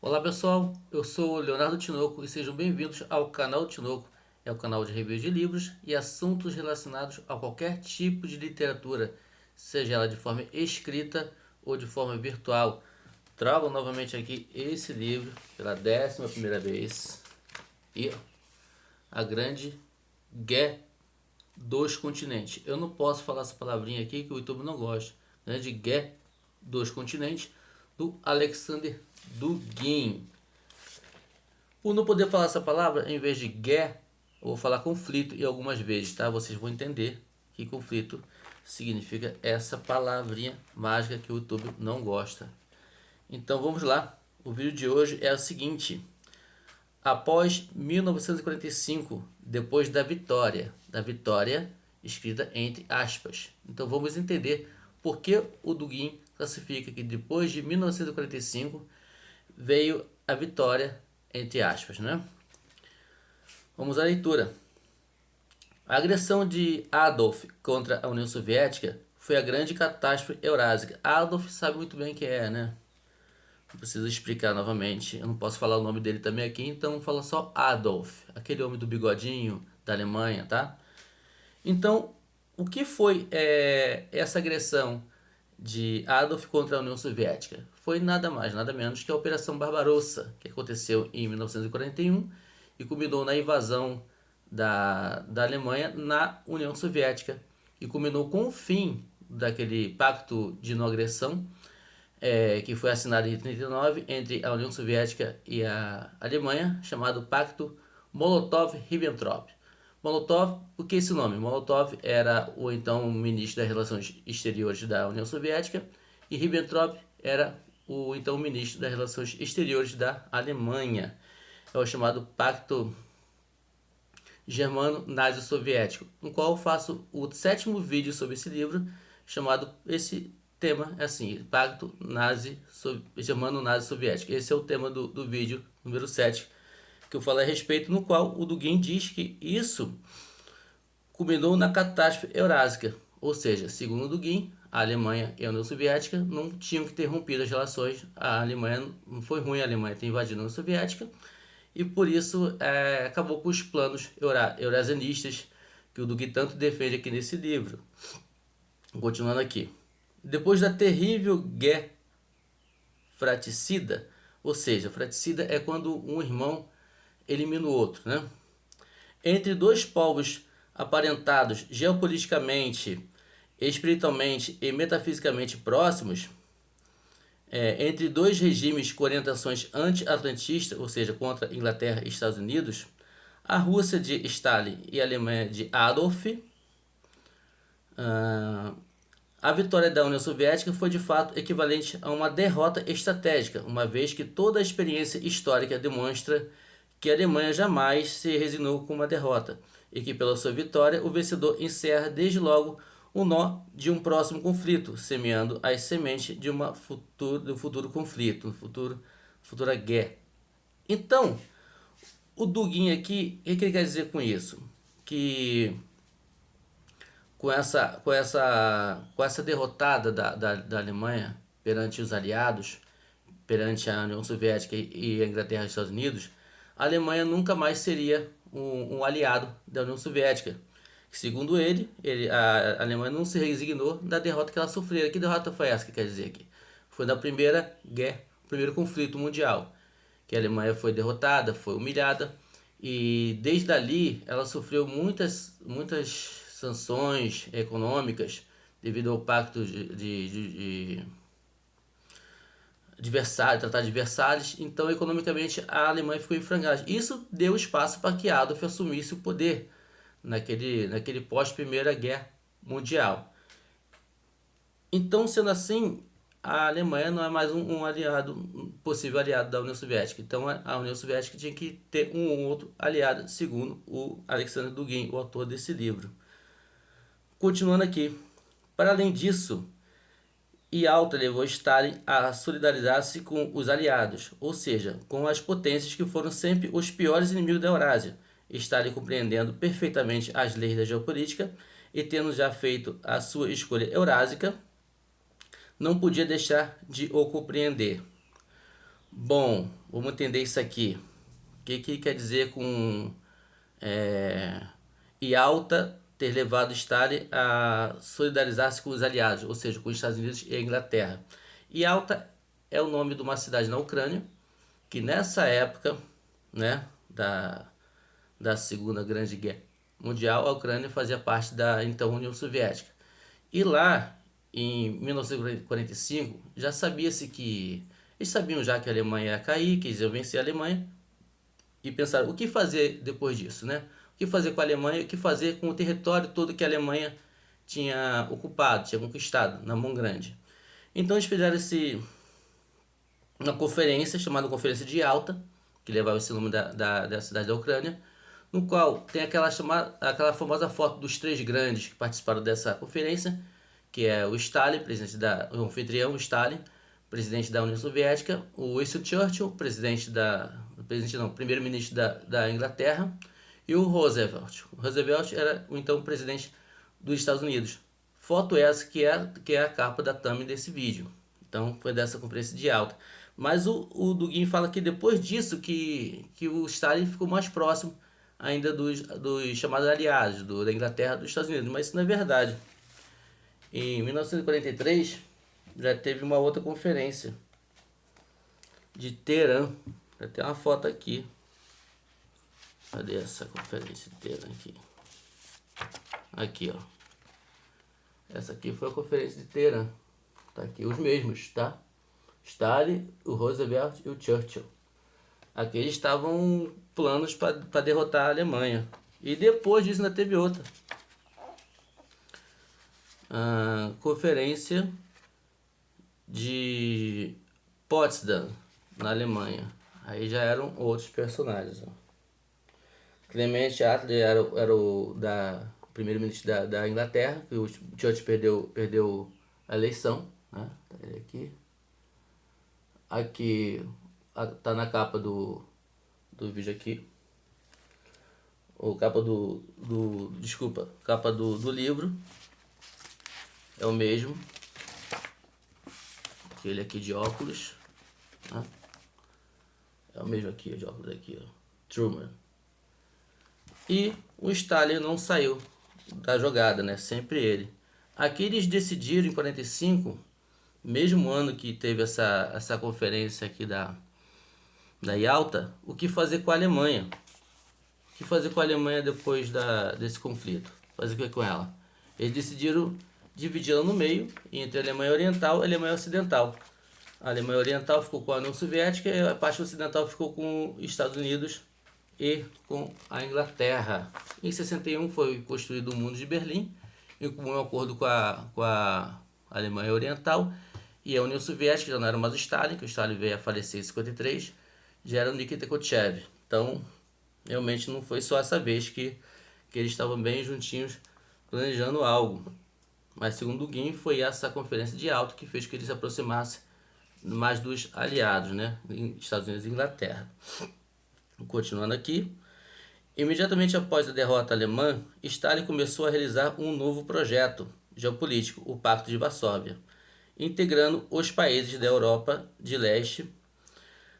Olá pessoal, eu sou o Leonardo Tinoco e sejam bem-vindos ao canal Tinoco. É o canal de reviews de livros e assuntos relacionados a qualquer tipo de literatura, seja ela de forma escrita ou de forma virtual. Trago novamente aqui esse livro pela 11ª vez e a grande Guerra dos Continentes. Eu não posso falar essa palavrinha aqui que o YouTube não gosta. Grande Guerra dos Continentes do Alexander Dugin. Por não poder falar essa palavra, em vez de guerra, eu vou falar conflito e algumas vezes, tá? Vocês vão entender que conflito significa essa palavrinha mágica que o YouTube não gosta. Então vamos lá. O vídeo de hoje é o seguinte: após 1945, depois da vitória escrita entre aspas. Então vamos entender por que o Dugin classifica que depois de 1945 veio a vitória entre aspas, né? Vamos à leitura. A agressão de Adolf contra a União Soviética foi a grande catástrofe eurásica. Adolf sabe muito bem quem é, né? Não preciso explicar novamente. Eu não posso falar o nome dele também aqui, então fala só Adolf, aquele homem do bigodinho da Alemanha, tá? Então, o que foi essa agressão de Adolf contra a União Soviética? Foi nada mais, nada menos que a Operação Barbarossa, que aconteceu em 1941 e culminou na invasão da Alemanha na União Soviética e culminou com o fim daquele pacto de não agressão que foi assinado em 1939 entre a União Soviética e a Alemanha, chamado Pacto Molotov-Ribbentrop. Molotov, por que esse nome? Molotov era o então ministro das Relações Exteriores da União Soviética e Ribbentrop era o então ministro das Relações Exteriores da Alemanha. É o chamado Pacto Germano-Nazi-Soviético, no qual eu faço o 7º vídeo sobre esse livro, chamado esse tema é assim, Pacto Germano-Nazi-Soviético. Esse é o tema do vídeo número 7 que eu falei a respeito, no qual o Dugin diz que isso culminou na catástrofe eurásica, ou seja, segundo Dugin, a Alemanha e a União Soviética não tinham que ter rompido as relações. A Alemanha não foi ruim a Alemanha ter invadido a União Soviética e por isso acabou com os planos eurasianistas que o Dugin tanto defende aqui nesse livro. Continuando aqui. Depois da terrível guerra fratricida, ou seja, fratricida é quando um irmão elimina o outro, né? Entre dois povos aparentados geopoliticamente, espiritualmente e metafisicamente próximos, entre dois regimes com orientações anti-atlantistas, ou seja, contra Inglaterra e Estados Unidos, a Rússia de Stalin e a Alemanha de Adolf, a vitória da União Soviética foi de fato equivalente a uma derrota estratégica, uma vez que toda a experiência histórica demonstra que a Alemanha jamais se resignou com uma derrota e que pela sua vitória o vencedor encerra desde logo o nó de um próximo conflito, semeando as sementes de do futuro conflito, futura guerra. Então, o Dugin aqui, o que ele quer dizer com isso? Que com essa derrotada da Alemanha perante os aliados, perante a União Soviética e a Inglaterra e os Estados Unidos, a Alemanha nunca mais seria um aliado da União Soviética. Segundo a Alemanha não se resignou da derrota que ela sofreu. Que derrota foi essa que quer dizer aqui? Foi na Primeira Guerra, primeiro conflito mundial, que a Alemanha foi derrotada, foi humilhada, e desde ali ela sofreu muitas sanções econômicas devido ao pacto de Versalhes, Tratado de Versalhes. Então, economicamente, a Alemanha ficou em frangalhos. Isso deu espaço para que Adolf assumisse o poder naquele pós-Primeira Guerra Mundial. Então, sendo assim, a Alemanha não é mais um aliado, um possível aliado da União Soviética. Então, a União Soviética tinha que ter um ou outro aliado, segundo o Alexander Dugin, o autor desse livro. Continuando aqui. Para além disso, Yalta levou Stalin a solidarizar-se com os aliados, ou seja, com as potências que foram sempre os piores inimigos da Eurásia. Stalin, compreendendo perfeitamente as leis da geopolítica e tendo já feito a sua escolha eurásica, não podia deixar de o compreender. Bom, vamos entender isso aqui. O que quer dizer com é, Yalta ter levado Stalin a solidarizar-se com os aliados, ou seja, com os Estados Unidos e a Inglaterra. Yalta é o nome de uma cidade na Ucrânia, que nessa época, né, da Segunda Grande Guerra Mundial, a Ucrânia fazia parte da então União Soviética. E lá, em 1945, já sabia-se que... Eles sabiam já que a Alemanha ia cair, que eles iam vencer a Alemanha, e pensaram o que fazer depois disso, né? O que fazer com a Alemanha, o que fazer com o território todo que a Alemanha tinha ocupado, tinha conquistado na Mão Grande. Então eles fizeram uma conferência chamada Conferência de Yalta, que levava esse nome da cidade da Ucrânia, no qual tem aquela famosa foto dos três grandes que participaram dessa conferência, que é o Stalin, o anfitrião Stalin, presidente da União Soviética, o Winston Churchill, primeiro-ministro da Inglaterra, e o Roosevelt. O Roosevelt era o então presidente dos Estados Unidos. Foto essa que é a capa da thumb desse vídeo. Então foi dessa conferência de alta. Mas o Dugin fala que depois disso que o Stalin ficou mais próximo ainda dos chamados aliados, da Inglaterra e dos Estados Unidos. Mas isso não é verdade. Em 1943 já teve uma outra conferência de Teherã. Já tem uma foto aqui. Cadê essa conferência de Teherã aqui? Aqui, ó. Essa aqui foi a conferência de Teherã. Tá aqui os mesmos, tá? Stalin, o Roosevelt e o Churchill. Aqui eles estavam planos para derrotar a Alemanha. E depois disso ainda teve outra. A conferência de Potsdam, na Alemanha. Aí já eram outros personagens. Ó. Clement Attlee era o primeiro-ministro da Inglaterra, que o Churchill perdeu a eleição. Né? Tá ele aqui. Aqui tá na capa do vídeo aqui. Ou capa desculpa, capa do livro. É o mesmo. Aquele aqui de óculos. Né? É o mesmo aqui, de óculos aqui, ó. Truman. E o Stalin não saiu da jogada, né? Sempre ele. Aqui eles decidiram em 45, mesmo ano que teve essa conferência aqui da Yalta, o que fazer com a Alemanha. O que fazer com a Alemanha depois desse conflito? Fazer o que com ela? Eles decidiram dividir-la no meio, entre a Alemanha Oriental e a Alemanha Ocidental. A Alemanha Oriental ficou com a União Soviética e a parte ocidental ficou com os Estados Unidos e com a Inglaterra. Em 61 foi construído o Muro de Berlim, em comum acordo com a Alemanha Oriental, e a União Soviética já não era mais o Stalin, que o Stalin veio a falecer em 53, já era o Nikita Khrushchev. Então, realmente não foi só essa vez que eles estavam bem juntinhos planejando algo. Mas segundo o Guin, foi essa conferência de alto que fez que ele se aproximasse mais dos aliados, né? Estados Unidos e Inglaterra. Continuando aqui. Imediatamente após a derrota alemã, Stalin começou a realizar um novo projeto geopolítico, o Pacto de Varsóvia, integrando os países da Europa de Leste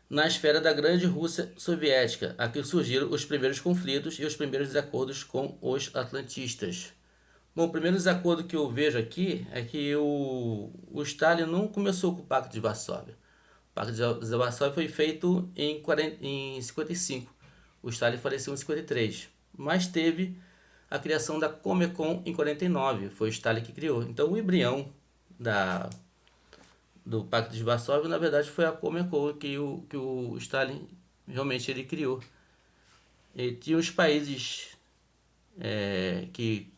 na esfera da grande Rússia soviética. Aqui surgiram os primeiros conflitos e os primeiros desacordos com os atlantistas. Bom, o primeiro desacordo que eu vejo aqui é que o Stalin não começou com o Pacto de Varsóvia. O Pacto de Varsóvia foi feito em 55. O Stalin faleceu em 53. Mas teve a criação da Comecon em 49. Foi o Stalin que criou. Então o embrião do Pacto de Varsóvia, na verdade, foi a Comecon que o Stalin realmente ele criou. E tinha os países que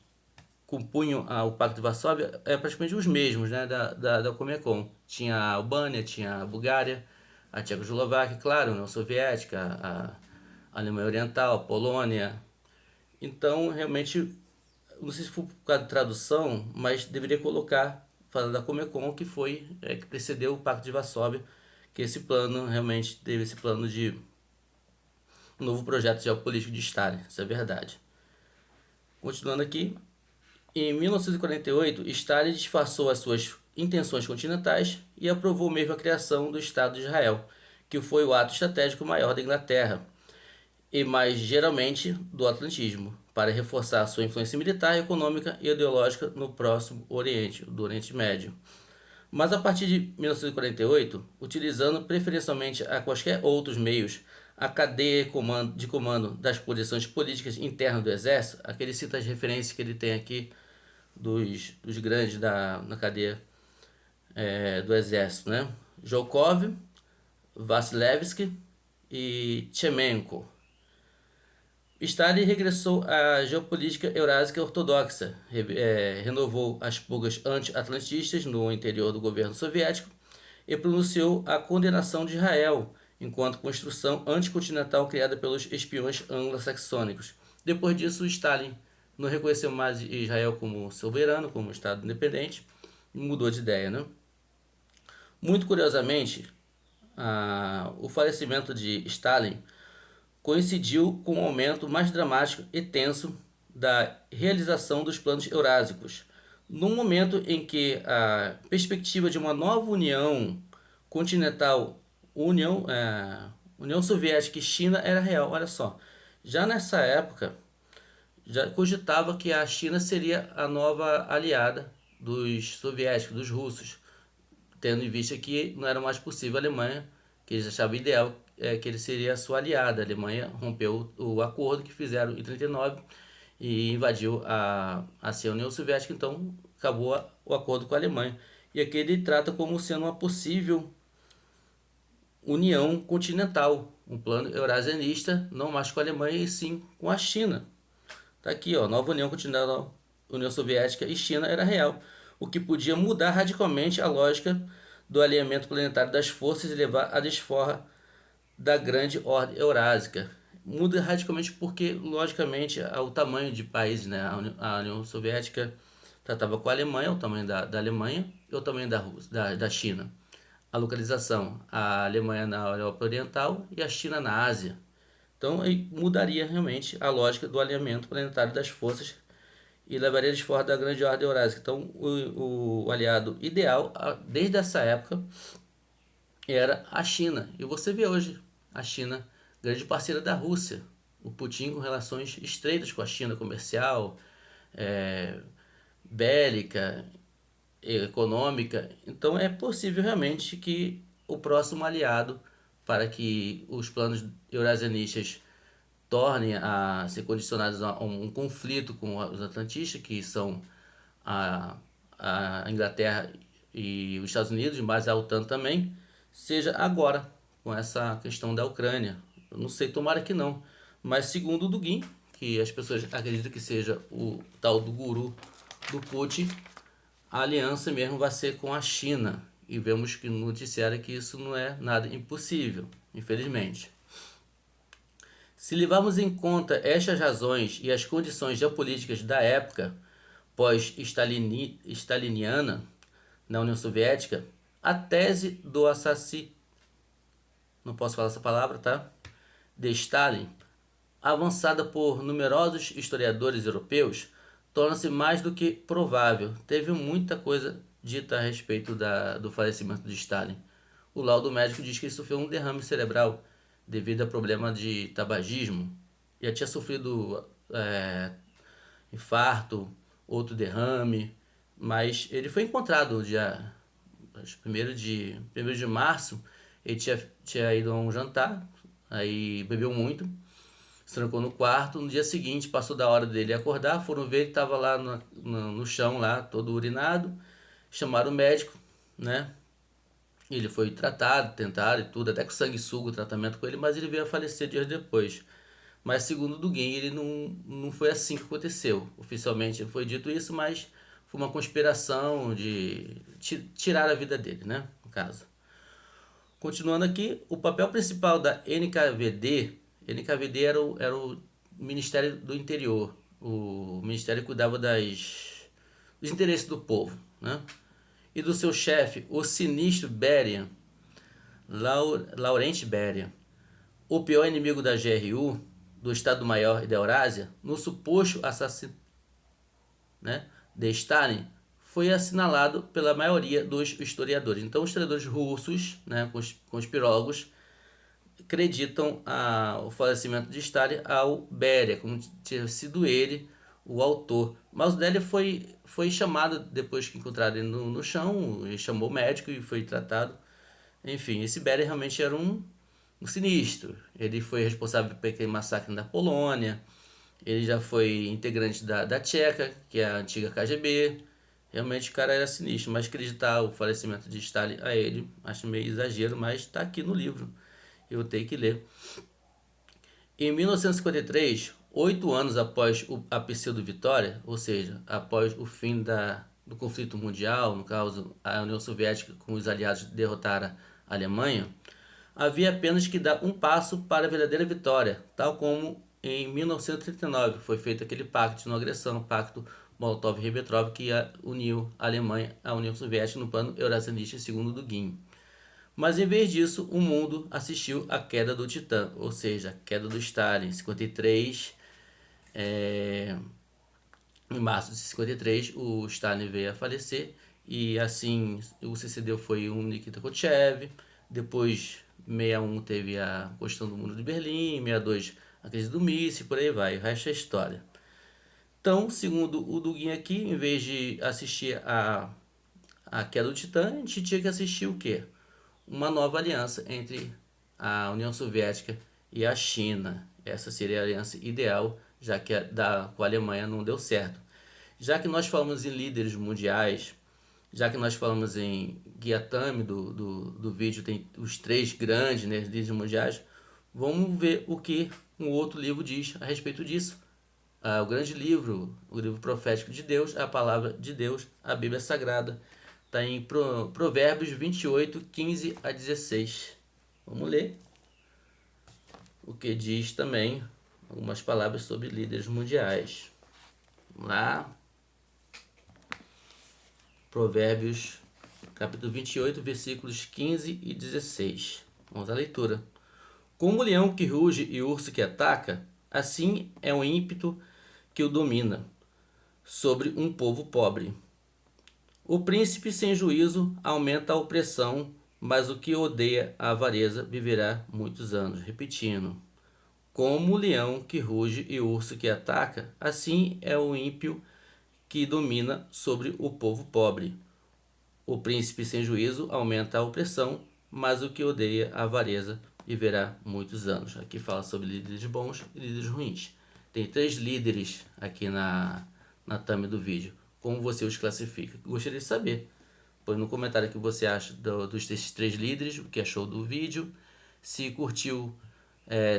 compunham o Pacto de Varsóvia praticamente os mesmos, né, da Comecon. Tinha a Albânia, tinha a Bulgária, a Tchecoslováquia, claro, a União Soviética, a Alemanha Oriental, a Polônia. Então, realmente, não sei se foi por causa de tradução, mas deveria colocar, falando da Comecon, que foi que precedeu o Pacto de Varsóvia, que esse plano, realmente, teve esse plano de um novo projeto geopolítico de Stalin, isso é verdade. Continuando aqui, em 1948, Stalin disfarçou as suas intenções continentais e aprovou mesmo a criação do Estado de Israel, que foi o ato estratégico maior da Inglaterra, e mais geralmente do atlantismo, para reforçar sua influência militar, econômica e ideológica no Próximo Oriente, do Oriente Médio. Mas a partir de 1948, utilizando preferencialmente a quaisquer outros meios a cadeia de comando das posições políticas internas do Exército, aqui ele cita as referências que ele tem aqui dos grandes na cadeia do Exército, né? Zhukov, Vasilevsky e Tchemenko. Stalin regressou à geopolítica eurásica ortodoxa, renovou as pulgas anti-atlantistas no interior do governo soviético e pronunciou a condenação de Israel enquanto construção anticontinental criada pelos espiões anglo-saxônicos. Depois disso, Stalin não reconheceu mais Israel como soberano, como Estado independente, e mudou de ideia, né? Muito curiosamente, o falecimento de Stalin coincidiu com o aumento mais dramático e tenso da realização dos planos eurásicos, num momento em que a perspectiva de uma nova União Continental, União Soviética e China era real. Olha só, já nessa época, já cogitava que a China seria a nova aliada dos soviéticos, dos russos, tendo em vista que não era mais possível a Alemanha, que eles achavam ideal, que ele seria a sua aliada. A Alemanha rompeu o acordo que fizeram em 1939 e invadiu a União Soviética, então acabou o acordo com a Alemanha. E aqui ele trata como sendo uma possível união continental, um plano eurasianista, não mais com a Alemanha e sim com a China. Tá aqui, ó, nova União Continental, União Soviética e China era real, o que podia mudar radicalmente a lógica do alinhamento planetário das forças e levar à desforra da grande ordem eurásica. Muda radicalmente porque, logicamente, o tamanho de países, né? A União Soviética tratava com a Alemanha, o tamanho da Alemanha e o tamanho da China. A localização, a Alemanha na Europa Oriental e a China na Ásia. Então, aí mudaria realmente a lógica do alinhamento planetário das forças e levaria eles fora da grande ordem eurásica. Então, o aliado ideal, desde essa época, era a China. E você vê hoje a China, grande parceira da Rússia. O Putin com relações estreitas com a China, comercial, bélica, econômica. Então, é possível realmente que o próximo aliado para que os planos eurasianistas tornem a ser condicionados a um conflito com os atlantistas, que são a, a Inglaterra e os Estados Unidos, mas a OTAN também, seja agora, com essa questão da Ucrânia. Eu não sei, tomara que não. Mas segundo o Dugin, que as pessoas acreditam que seja o tal do guru do Putin, a aliança mesmo vai ser com a China. E vemos que no noticiário que isso não é nada impossível, infelizmente. Se levarmos em conta estas razões e as condições geopolíticas da época pós-staliniana na União Soviética, a tese do assassino, não posso falar essa palavra, tá? De Stalin, avançada por numerosos historiadores europeus, torna-se mais do que provável. Teve muita coisa dita a respeito do falecimento de Stalin. O laudo médico diz que ele sofreu um derrame cerebral devido a problema de tabagismo. Já tinha sofrido infarto, outro derrame, mas ele foi encontrado no dia 1º de março. Ele tinha ido a um jantar, aí bebeu muito, se trancou no quarto. No dia seguinte, passou da hora dele acordar, foram ver, ele estava lá no chão, lá todo urinado. Chamaram o médico, né? Ele foi tratado, tentaram e tudo, até com sanguessuga o tratamento com ele, mas ele veio a falecer dias depois. Mas segundo o Dugin, ele não foi assim que aconteceu. Oficialmente foi dito isso, mas foi uma conspiração de tirar a vida dele, né? No caso. Continuando aqui, o papel principal da NKVD era o Ministério do Interior. O Ministério que cuidava dos interesses do povo, né? E do seu chefe, o sinistro Beria, Laurent Beria, o pior inimigo da GRU, do Estado-Maior e da Eurásia, no suposto assassinato, né, de Stalin, foi assinalado pela maioria dos historiadores. Então, os historiadores russos, né, conspirólogos, acreditam o falecimento de Stalin ao Beria, como tinha sido ele o autor. Mas o Beria foi chamado, depois que encontraram ele no chão, ele chamou o médico e foi tratado. Enfim, esse Beria realmente era um sinistro. Ele foi responsável por aquele massacre na Polônia, ele já foi integrante da Tcheca, que é a antiga KGB. Realmente o cara era sinistro, mas acreditar o falecimento de Stalin a ele, acho meio exagero, mas está aqui no livro. Eu tenho que ler. Em 1953, 8 anos após a pseudo-vitória, ou seja, após o fim do conflito mundial, no caso a União Soviética com os aliados derrotaram a Alemanha, havia apenas que dar um passo para a verdadeira vitória, tal como em 1939 foi feito aquele pacto de não agressão, o pacto Molotov-Ribbentrop, que uniu a Alemanha à União Soviética no plano Eurasionista segundo Dugin. Mas em vez disso, o mundo assistiu à queda do Titã, ou seja, a queda do Stalin. Em 53, em março de 53, o Stalin veio a falecer e assim o sucedeu foi o Nikita Khrushchev. Depois, em 61 teve a questão do Muro de Berlim, em 62 a crise do míssil, por aí vai, o resto é história. Então, segundo o Dugin aqui, em vez de assistir a queda do Titã, a gente tinha que assistir o quê? Uma nova aliança entre a União Soviética e a China. Essa seria a aliança ideal, já que com a Alemanha não deu certo. Já que nós falamos em líderes mundiais, já que nós falamos em Gyatami do vídeo, tem os 3 grandes, né, líderes mundiais, vamos ver o que um outro livro diz a respeito disso. O grande livro, o livro profético de Deus, a palavra de Deus, a Bíblia Sagrada. Está em Provérbios 28, 15 a 16. Vamos ler o que diz também algumas palavras sobre líderes mundiais. Vamos lá. Provérbios, capítulo 28, versículos 15 e 16. Vamos à leitura. Como o leão que ruge e o urso que ataca, assim é o ímpeto que o domina sobre um povo pobre. O príncipe sem juízo aumenta a opressão, mas o que odeia a avareza viverá muitos anos. Repetindo. Como o leão que ruge e o urso que ataca, assim é o ímpio que domina sobre o povo pobre. O príncipe sem juízo aumenta a opressão, mas o que odeia a avareza viverá muitos anos. Aqui fala sobre líderes bons e líderes ruins. Tem 3 líderes aqui na thumb do vídeo. Como você os classifica? Gostaria de saber. Põe no comentário o que você acha desses 3 líderes, o que achou do vídeo. Se curtiu,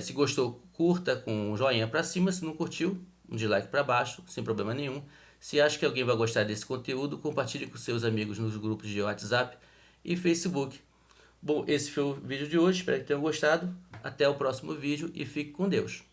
se gostou, curta com um joinha para cima. Se não curtiu, um dislike para baixo, sem problema nenhum. Se acha que alguém vai gostar desse conteúdo, compartilhe com seus amigos nos grupos de WhatsApp e Facebook. Bom, esse foi o vídeo de hoje. Espero que tenham gostado. Até o próximo vídeo e fique com Deus.